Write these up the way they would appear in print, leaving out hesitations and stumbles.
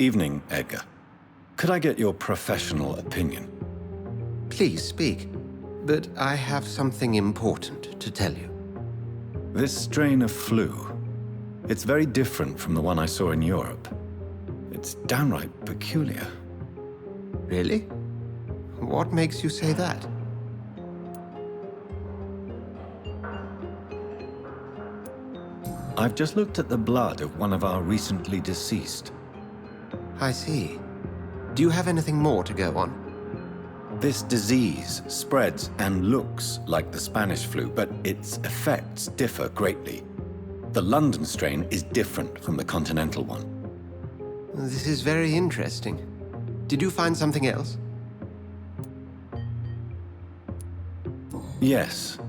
Evening, Edgar. Could I get your professional opinion? Please speak, but I have something important to tell you. This strain of flu, it's very different from the one I saw in Europe. It's downright peculiar. Really? What makes you say that? I've just looked at the blood of one of our recently deceased. I see. Do you have anything more to go on? This disease spreads and looks like the Spanish flu, but its effects differ greatly. The London strain is different from the continental one. This is very interesting. Did you find something else? Yes.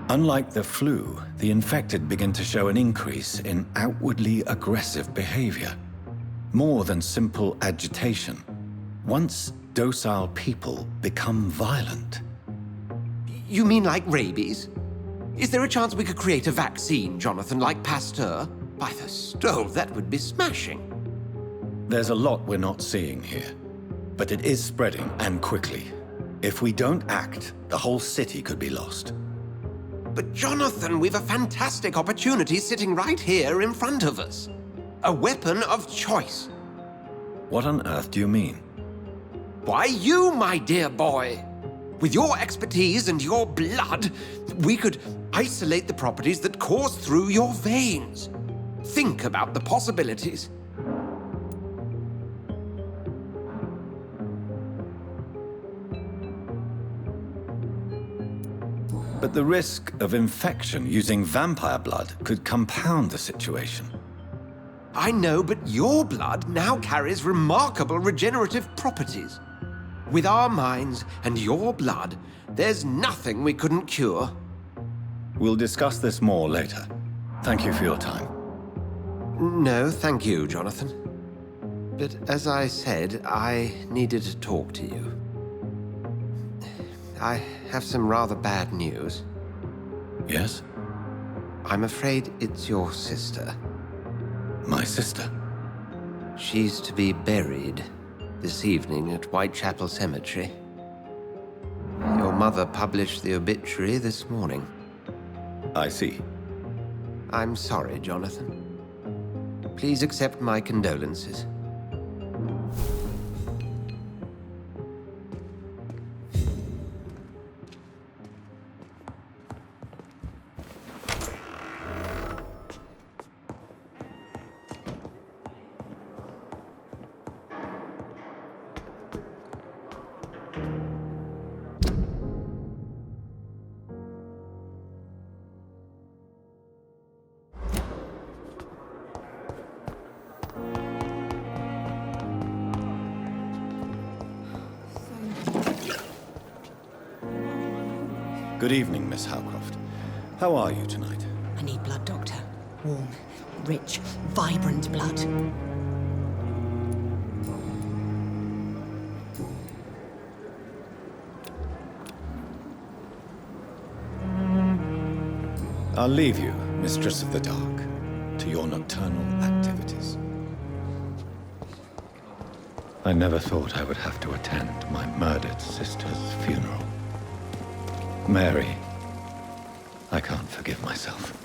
Unlike the flu, the infected begin to show an increase in outwardly aggressive behavior. More than simple agitation. Once docile people become violent. You mean like rabies? Is there a chance we could create a vaccine, Jonathan, like Pasteur? By the stove, that would be smashing. There's a lot we're not seeing here, but it is spreading, and quickly. If we don't act, the whole city could be lost. But Jonathan, we've a fantastic opportunity sitting right here in front of us. A weapon of choice. What on earth do you mean? Why, you, my dear boy. With your expertise and your blood, we could isolate the properties that course through your veins. Think about the possibilities. But the risk of infection using vampire blood could compound the situation. I know, but your blood now carries remarkable regenerative properties. With our minds and your blood, there's nothing we couldn't cure. We'll discuss this more later. Thank you for your time. No, thank you, Jonathan. But as I said, I needed to talk to you. I have some rather bad news. Yes? I'm afraid it's your sister. My sister? She's to be buried this evening at Whitechapel Cemetery. Your mother published the obituary this morning. I see. I'm sorry, Jonathan. Please accept my condolences. Good evening, Miss Howcroft. How are you tonight? I need blood, Doctor. Warm, rich, vibrant blood. I'll leave you, Mistress of the Dark, to your nocturnal activities. I never thought I would have to attend my murdered sister's funeral. Mary, I can't forgive myself.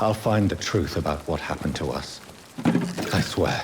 I'll find the truth about what happened to us. I swear.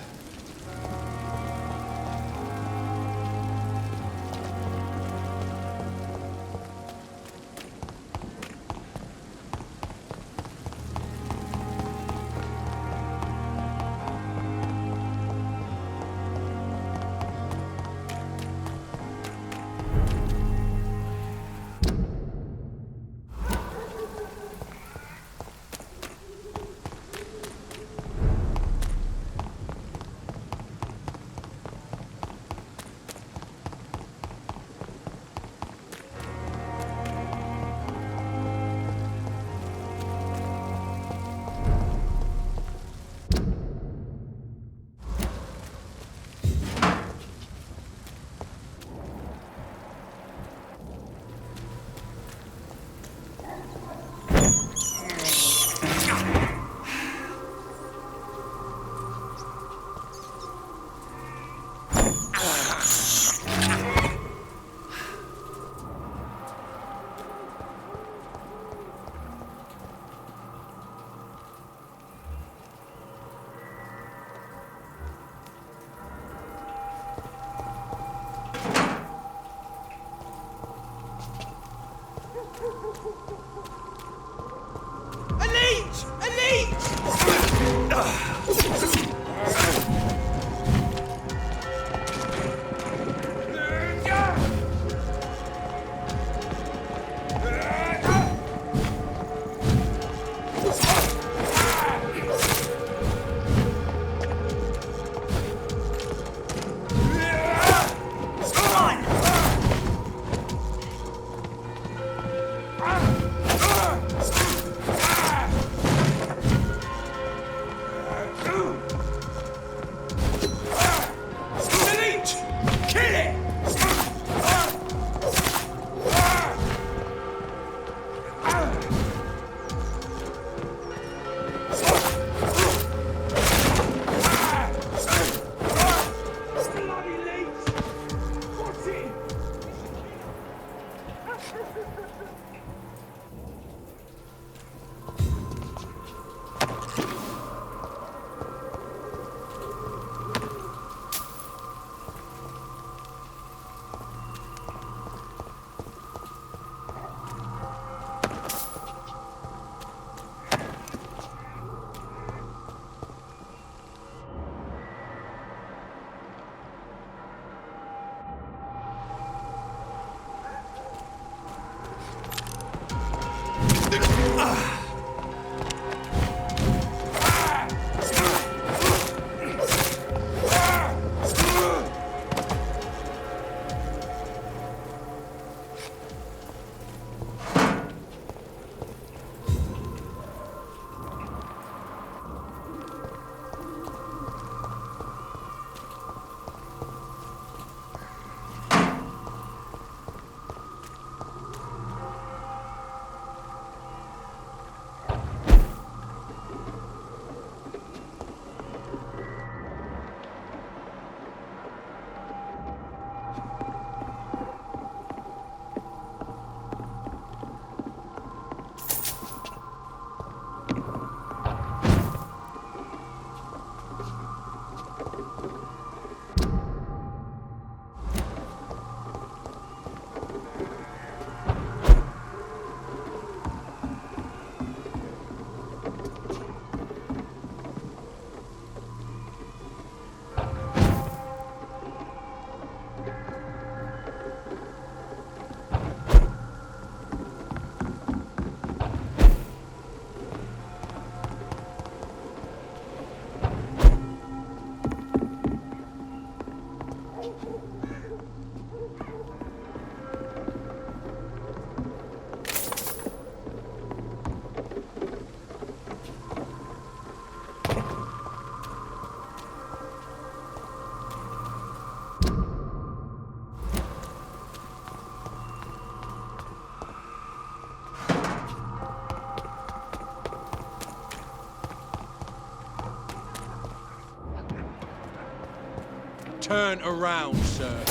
Turn around, sir.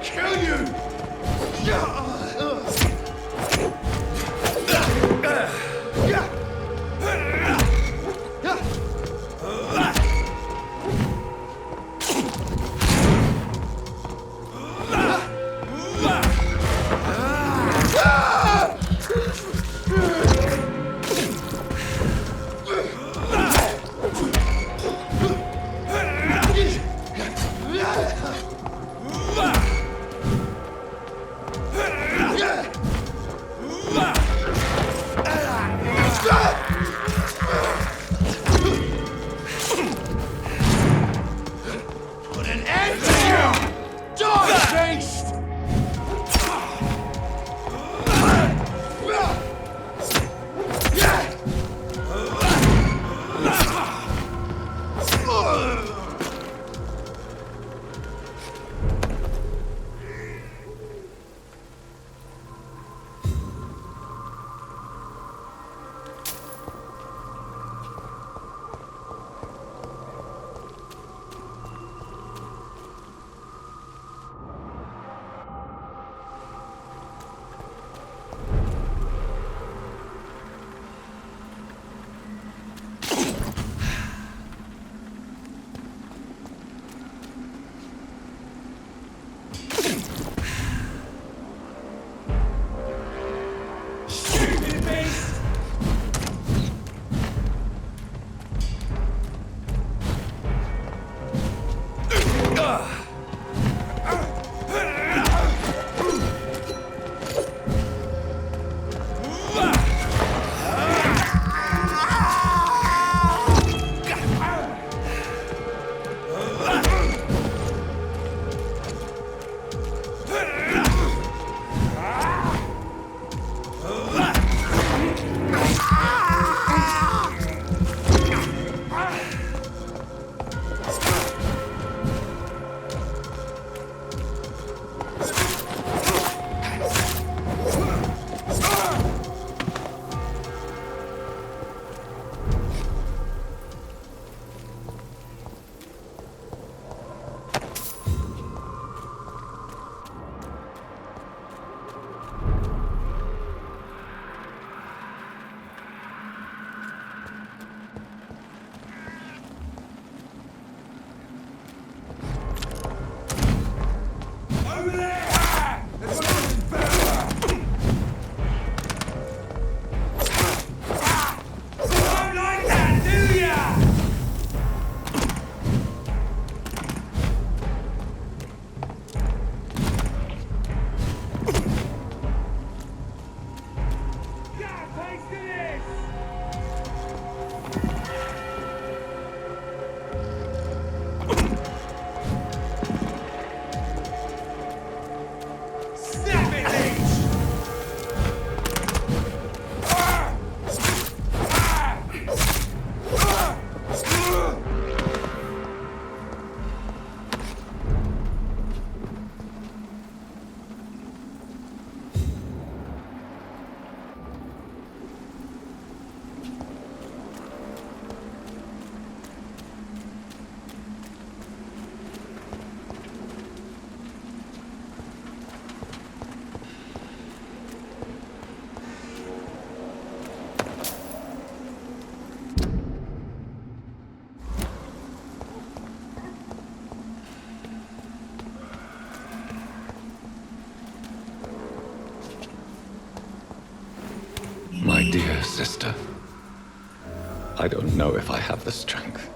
Kill you! Dear sister, I don't know if I have the strength.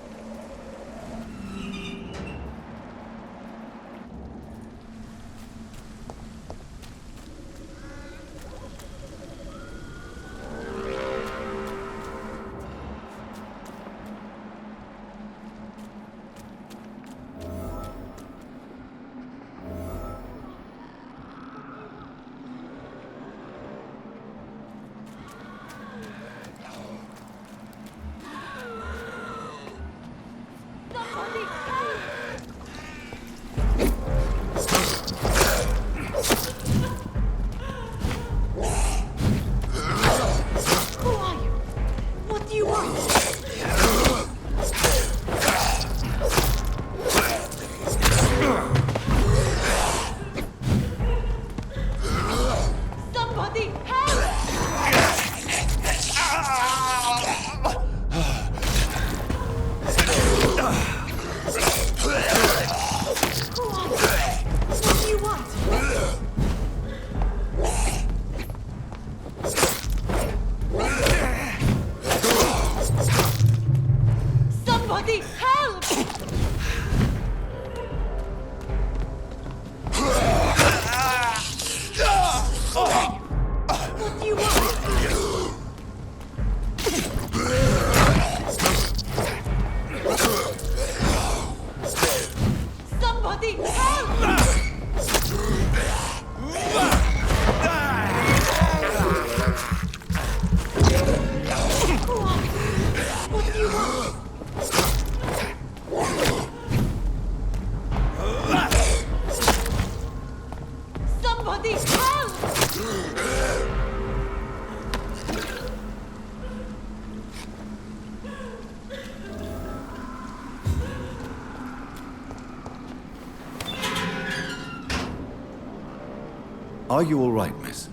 Are you all right, miss?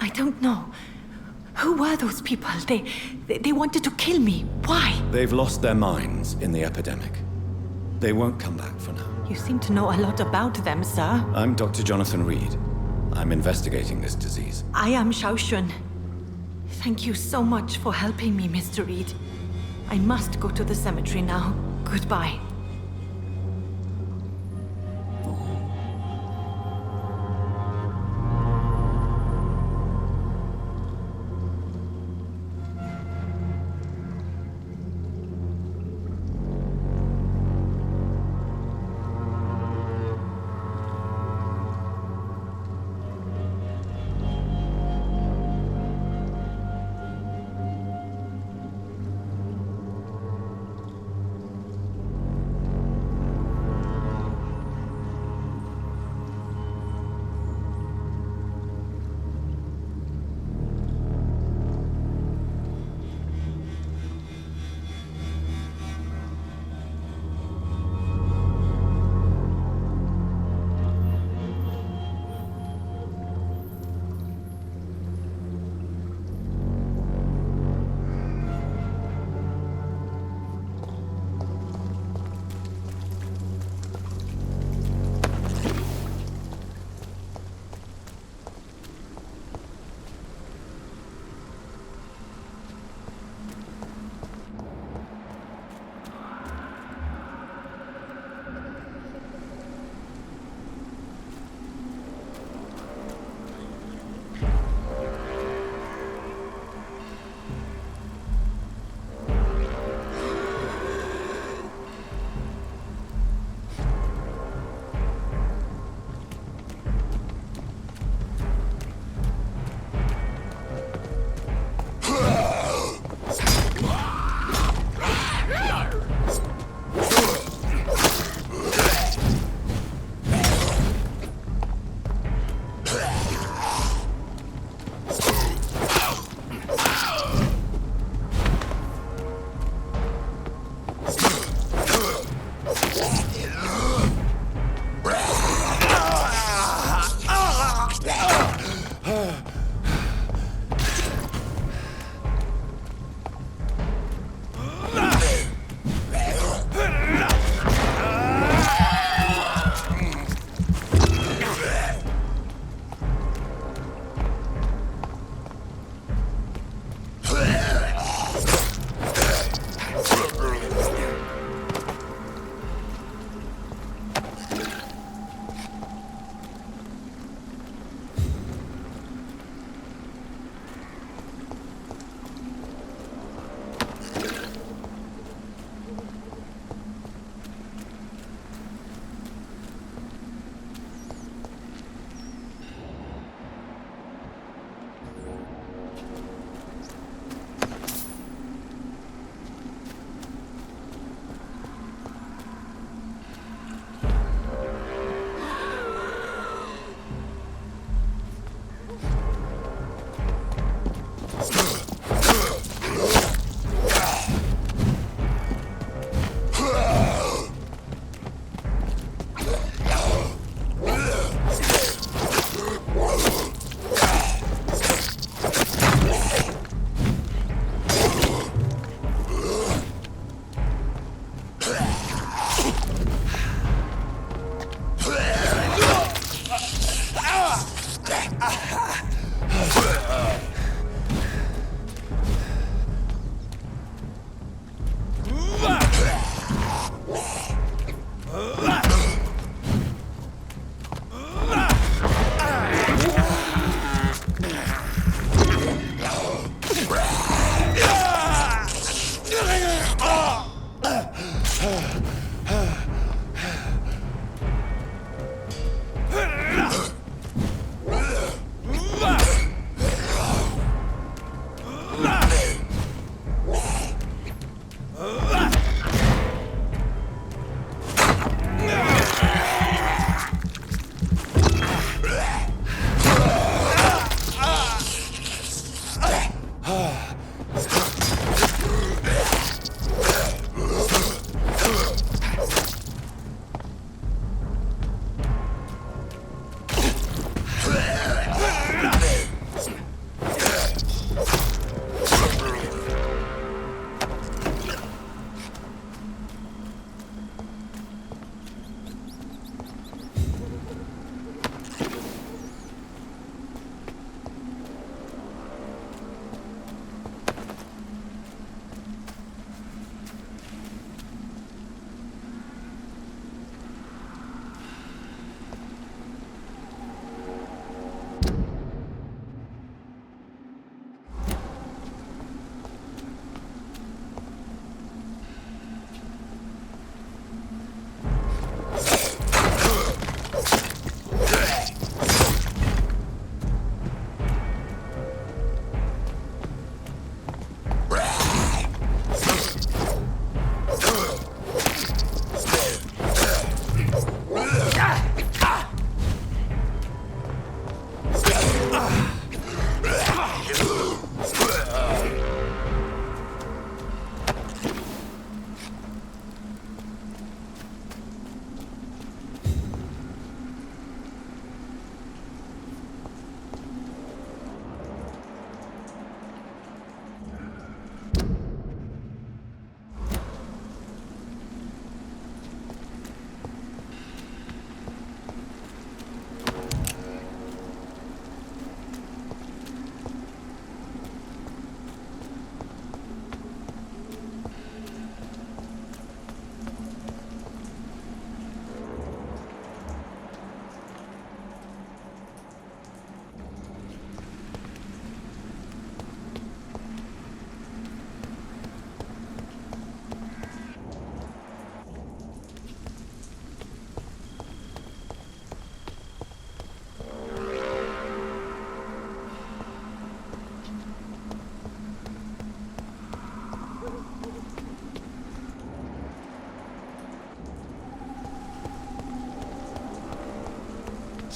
I don't know. Who were those people? They wanted to kill me. Why? They've lost their minds in the epidemic. They won't come back for now. You seem to know a lot about them, sir. I'm Dr. Jonathan Reid. I'm investigating this disease. I am Xiaoxun. Thank you so much for helping me, Mr. Reid. I must go to the cemetery now. Goodbye.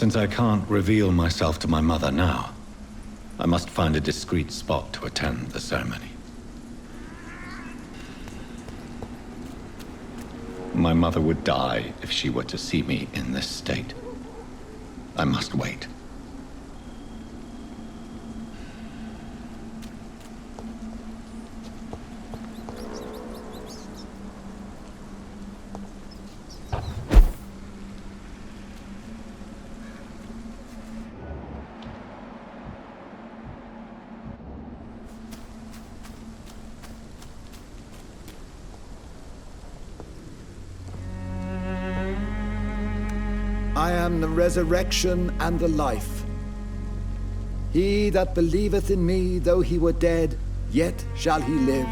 Since I can't reveal myself to my mother now, I must find a discreet spot to attend the ceremony. My mother would die if she were to see me in this state. I must wait. I am the resurrection and the life. He that believeth in me, though he were dead, yet shall he live.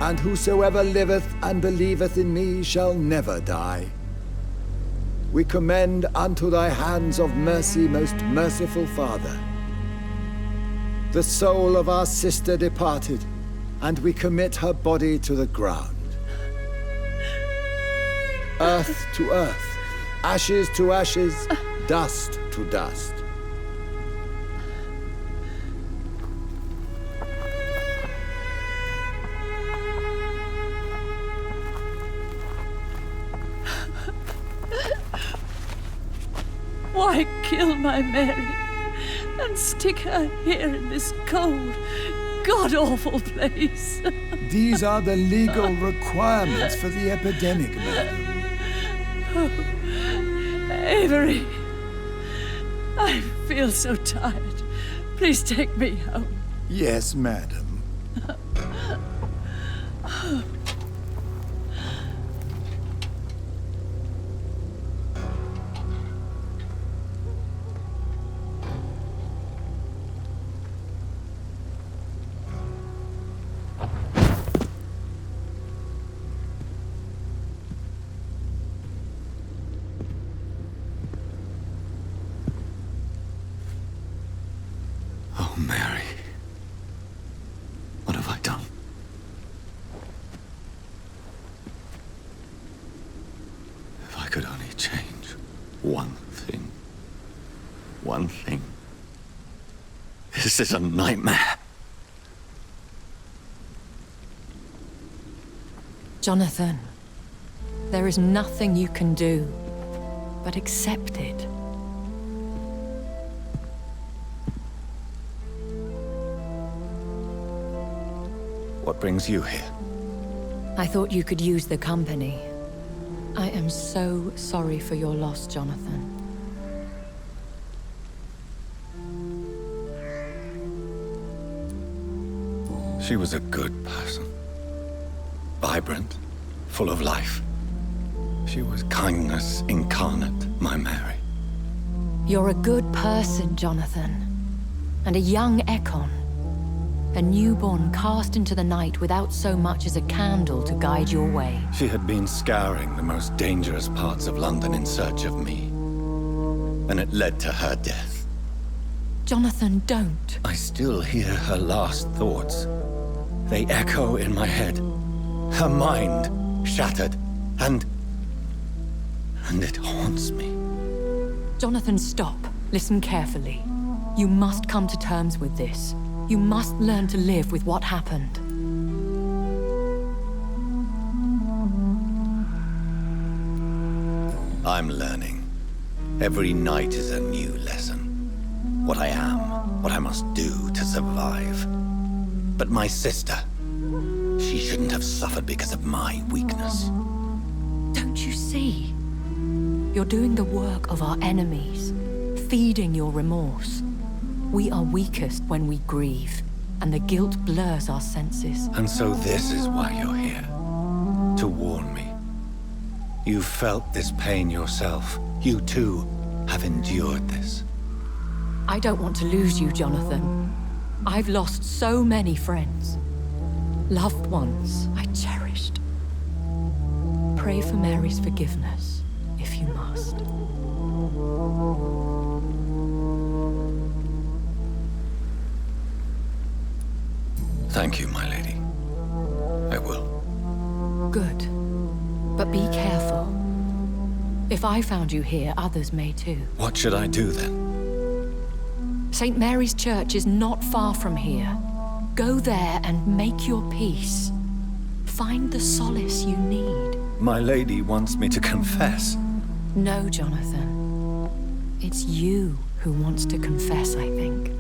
And whosoever liveth and believeth in me shall never die. We commend unto thy hands of mercy, most merciful Father, the soul of our sister departed, and we commit her body to the ground. Earth to earth, ashes to ashes, dust to dust. Why kill my Mary and stick her here in this cold, god-awful place? These are the legal requirements for the epidemic, madam. Avery, I feel so tired. Please take me home. Yes, madam. Oh, Mary. What have I done? If I could only change one thing. One thing. This is a nightmare. Jonathan, there is nothing you can do but accept it. What brings you here? I thought you could use the company. I am so sorry for your loss, Jonathan. She was a good person. Vibrant, full of life. She was kindness incarnate, my Mary. You're a good person, Jonathan. And a young Ekon. A newborn cast into the night without so much as a candle to guide your way. She had been scouring the most dangerous parts of London in search of me. And it led to her death. Jonathan, don't. I still hear her last thoughts. They echo in my head. Her mind shattered, and it haunts me. Jonathan, stop. Listen carefully. You must come to terms with this. You must learn to live with what happened. I'm learning. Every night is a new lesson. What I am, what I must do to survive. But my sister, she shouldn't have suffered because of my weakness. Don't you see? You're doing the work of our enemies, feeding your remorse. We are weakest when we grieve, and the guilt blurs our senses. And so this is why you're here. To warn me. You've felt this pain yourself. You too have endured this. I don't want to lose you, Jonathan. I've lost so many friends. Loved ones I cherished. Pray for Mary's forgiveness, if you must. Thank you, my lady. I will. Good. But be careful. If I found you here, others may too. What should I do then? St. Mary's Church is not far from here. Go there and make your peace. Find the solace you need. My lady wants me to confess. No, Jonathan. It's you who wants to confess, I think.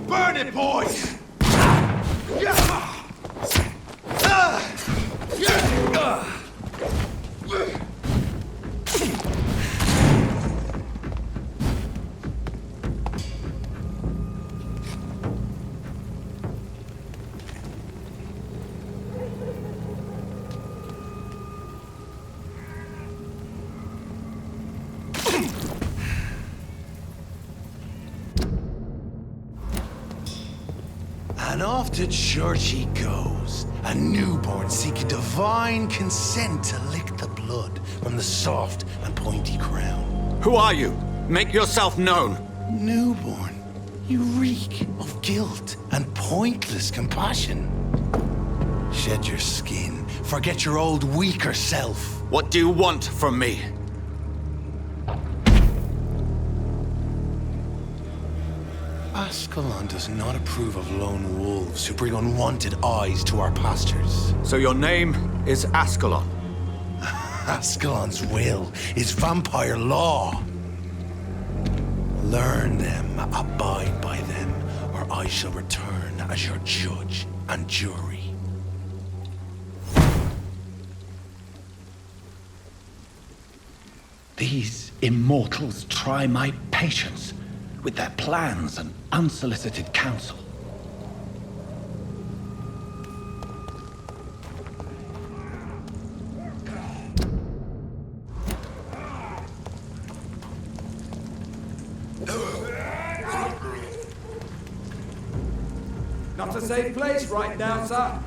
Burn it, boys! And off to church he goes, a newborn seeking divine consent to lick the blood from the soft and pointy crown. Who are you? Make yourself known. Newborn, you reek of guilt and pointless compassion. Shed your skin, forget your old weaker self. What do you want from me? Ascalon does not approve of lone wolves who bring unwanted eyes to our pastures. So your name is Ascalon? Ascalon's will is vampire law. Learn them, abide by them, or I shall return as your judge and jury. These immortals try my patience with their plans and unsolicited counsel. Not a safe place right now, sir.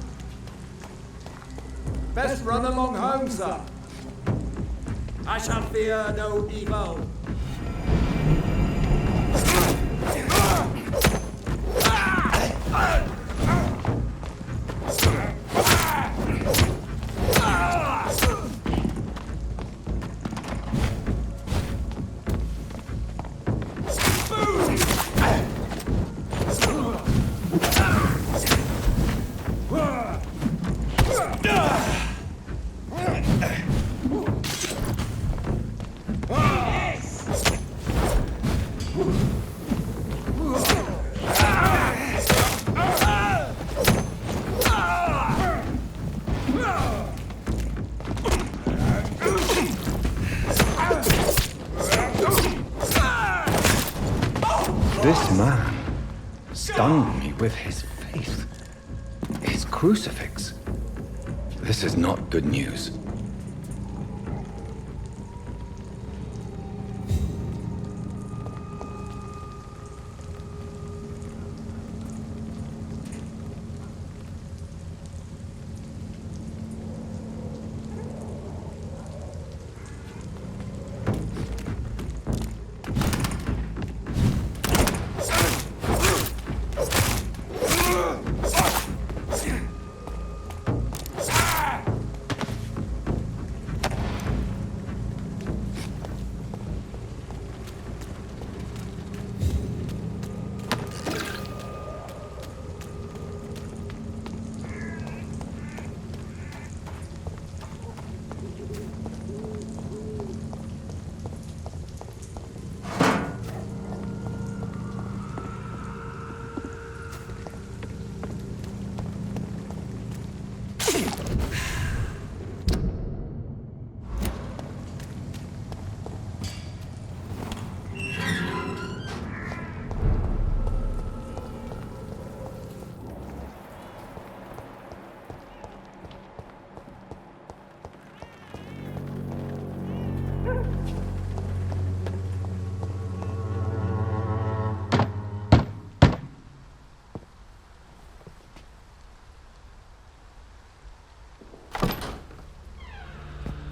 Best run along home, sir. I shall fear no evil. This man stung me with his faith, his crucifix. This is not good news.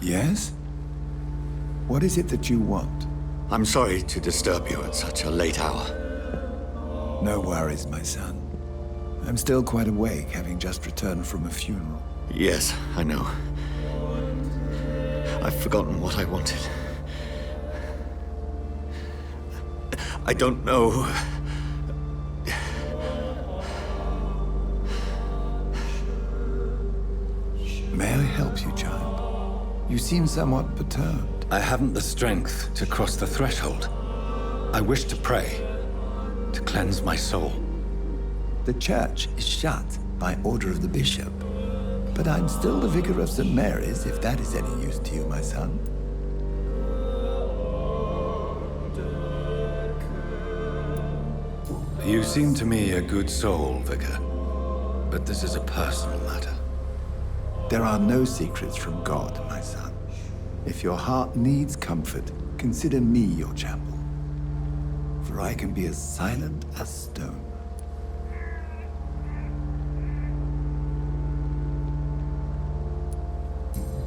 Yes? What is it that you want? I'm sorry to disturb you at such a late hour. No worries, my son. I'm still quite awake, having just returned from a funeral. Yes, I know. I've forgotten what I wanted. I don't know. May I help you, child? You seem somewhat perturbed. I haven't the strength to cross the threshold. I wish to pray, to cleanse my soul. The church is shut by order of the bishop. But I'm still the vicar of St. Mary's, if that is any use to you, my son. You seem to me a good soul, Vicar. But this is a personal matter. There are no secrets from God, my son. If your heart needs comfort, consider me your chapel. For I can be as silent as stone.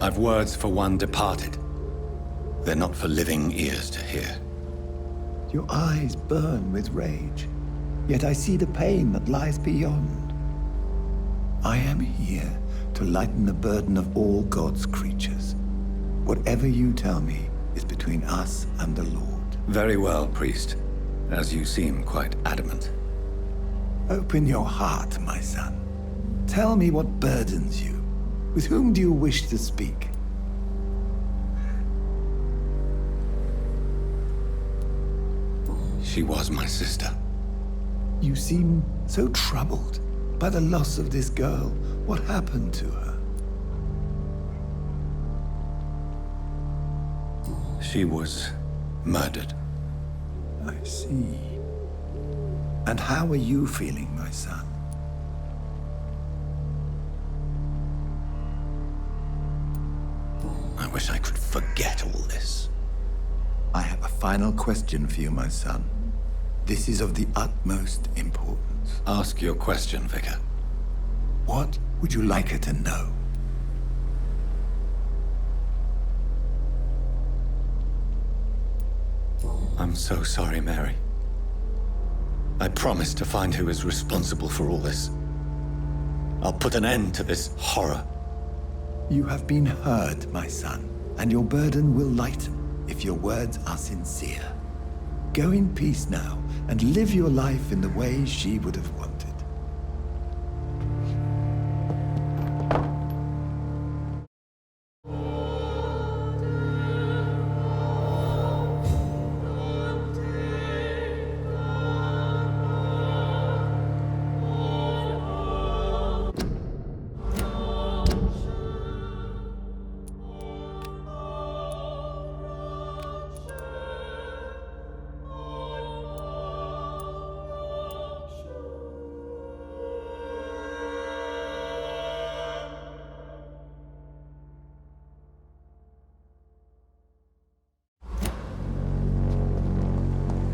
I've words for one departed. They're not for living ears to hear. Your eyes burn with rage, yet I see the pain that lies beyond. I am here to lighten the burden of all God's creatures. Whatever you tell me is between us and the Lord. Very well, priest. as you seem quite adamant. Open your heart, my son. Tell me what burdens you. With whom do you wish to speak? She was my sister. You seem so troubled by the loss of this girl. What happened to her? She was murdered. I see. And how are you feeling, my son? I wish I could forget all this. I have a final question for you, my son. This is of the utmost importance. Ask your question, Vicar. What would you like her to know? I'm so sorry, Mary. I promise to find who is responsible for all this. I'll put an end to this horror. You have been heard, my son, and your burden will lighten if your words are sincere. Go in peace now, and live your life in the way she would have wanted.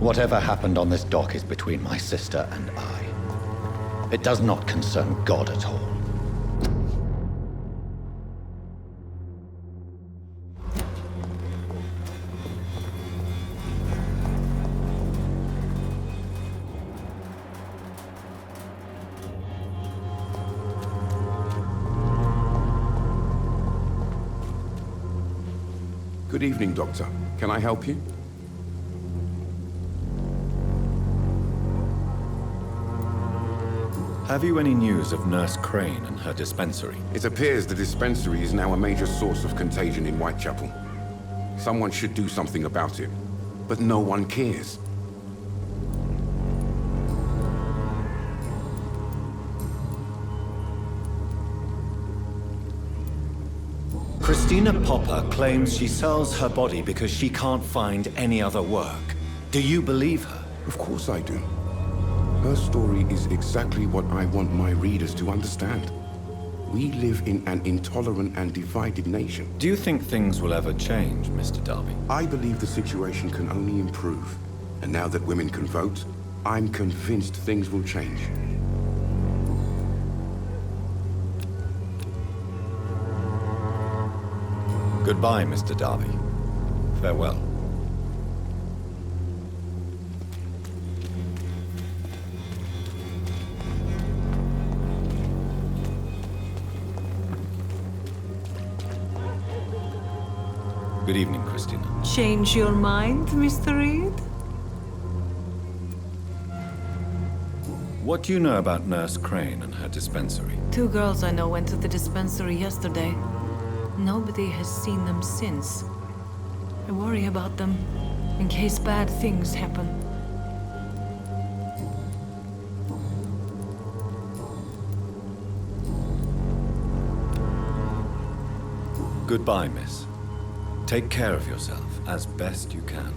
Whatever happened on this dock is between my sister and I. It does not concern God at all. Good evening, Doctor. Can I help you? Have you any news of Nurse Crane and her dispensary? It appears the dispensary is now a major source of contagion in Whitechapel. Someone should do something about it, but no one cares. Christina Popper claims she sells her body because she can't find any other work. Do you believe her? Of course I do. Her story is exactly what I want my readers to understand. We live in an intolerant and divided nation. Do you think things will ever change, Mr. Darby? I believe the situation can only improve. And now that women can vote, I'm convinced things will change. Goodbye, Mr. Darby. Farewell. Good evening, Christina. Change your mind, Mr. Reid? What do you know about Nurse Crane and her dispensary? 2 girls I know went to the dispensary yesterday. Nobody has seen them since. I worry about them, in case bad things happen. Goodbye, miss. Take care of yourself as best you can.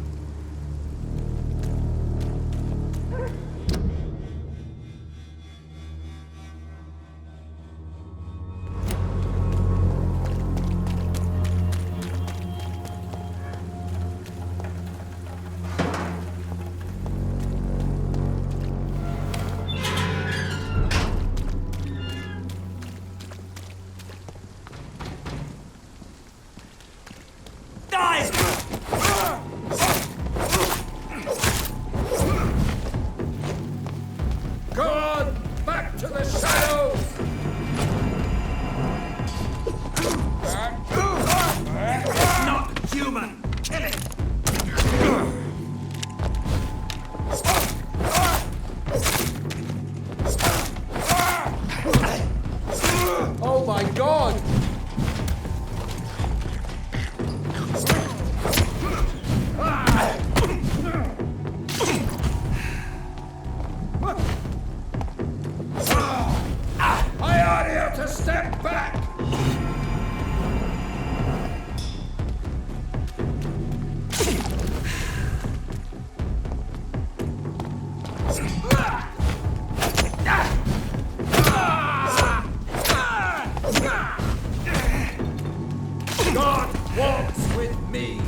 God walks with me.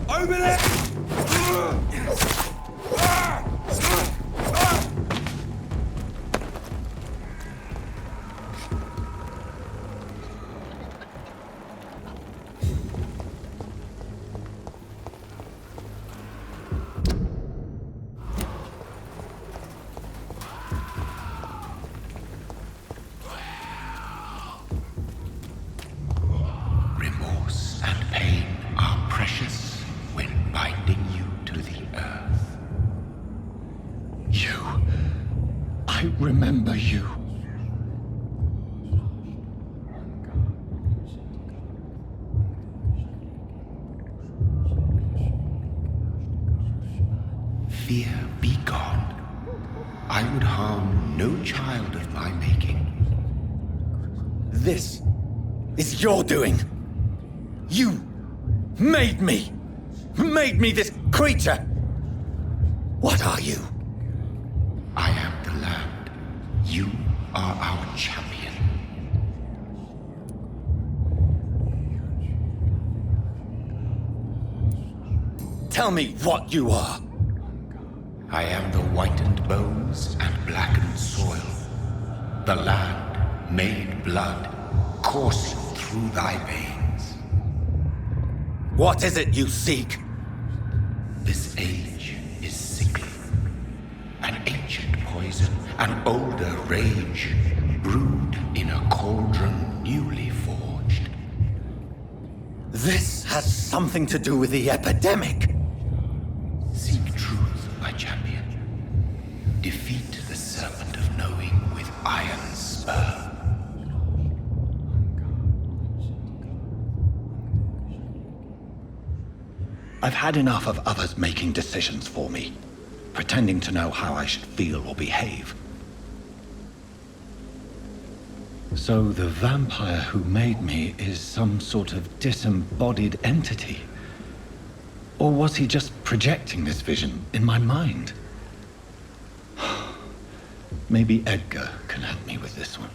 Open it! Remorse and pain are precious when binding you to the earth. You. I remember you. Fear be gone. I would harm no child of my making. This is your doing. You made me this creature. What are you? I am the land. You are our champion. Tell me what you are. I am the whitened bones and blackened soil. The land made blood coursing through thy veins. What is it you seek? This age is sickly. An ancient poison, an older rage, brewed in a cauldron newly forged. This has something to do with the epidemic. defeat the serpent of knowing with iron spur. I've had enough of others making decisions for me, pretending to know how I should feel or behave. So the vampire who made me is some sort of disembodied entity? Or was he just projecting this vision in my mind? Maybe Edgar can help me with this one.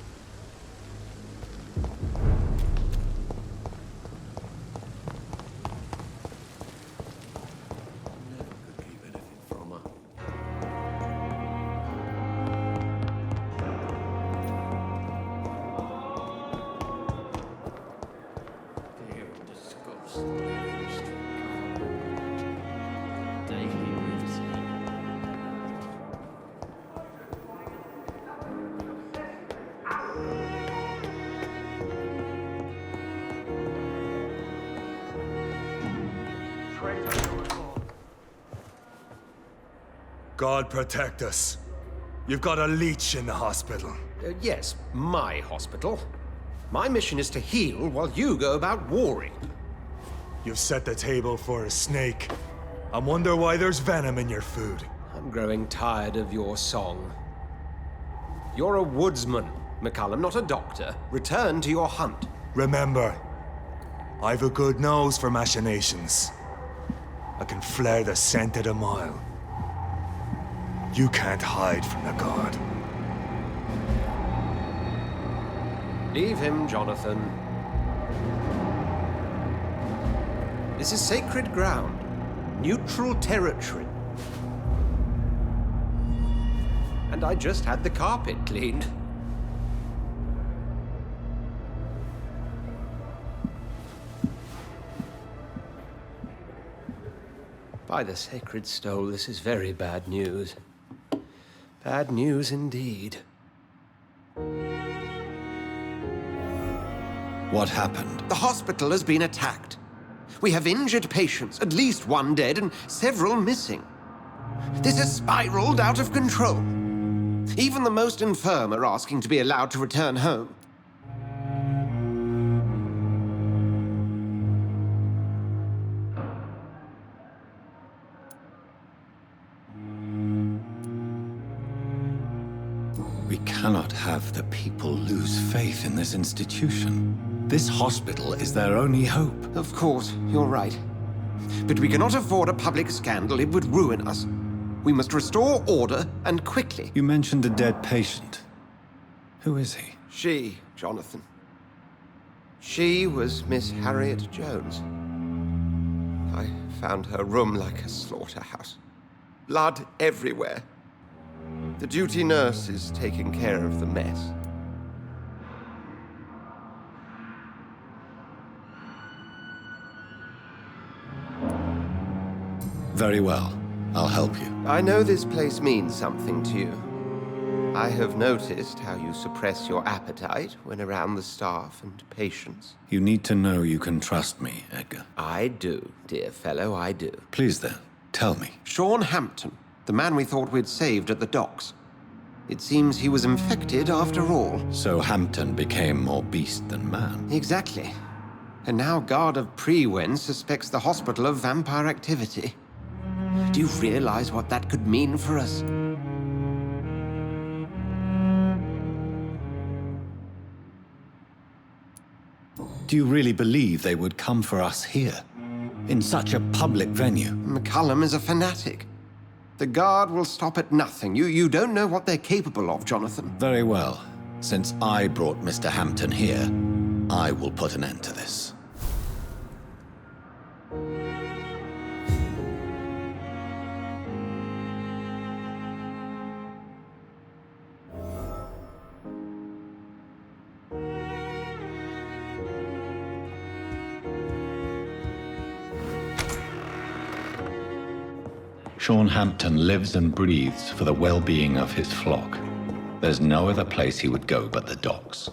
God protect us. You've got a leech in the hospital. Yes, my hospital. My mission is to heal while you go about warring. You've set the table for a snake. I wonder why there's venom in your food. I'm growing tired of your song. You're a woodsman, McCullum, not a doctor. Return to your hunt. Remember, I've a good nose for machinations. I can flare the scent at a mile. You can't hide from the god. Leave him, Jonathan. This is sacred ground. Neutral territory. And I just had the carpet cleaned. By the sacred stole, this is very bad news. Bad news indeed. What happened? The hospital has been attacked. We have injured patients, at least one dead and several missing. This has spiraled out of control. Even the most infirm are asking to be allowed to return home. We cannot have the people lose faith in this institution. This hospital is their only hope. Of course, you're right. But we cannot afford a public scandal. It would ruin us. We must restore order, and quickly. You mentioned a dead patient. Who is he? She, Jonathan. She was Miss Harriet Jones. I found her room like a slaughterhouse. Blood everywhere. The duty nurse is taking care of the mess. Very well. I'll help you. I know this place means something to you. I have noticed how you suppress your appetite when around the staff and patients. You need to know you can trust me, Edgar. I do, dear fellow, I do. Please then, tell me. Sean Hampton, the man we thought we'd saved at the docks. It seems he was infected after all. So Hampton became more beast than man. Exactly. And now Guard of Prewen suspects the hospital of vampire activity. Do you realize what that could mean for us? Do you really believe they would come for us here? In such a public venue? McCullum is a fanatic. The Guard will stop at nothing. You don't know what they're capable of, Jonathan. Very well. Since I brought Mr. Hampton here, I will put an end to this. Sean Hampton lives and breathes for the well-being of his flock. There's no other place he would go but the docks.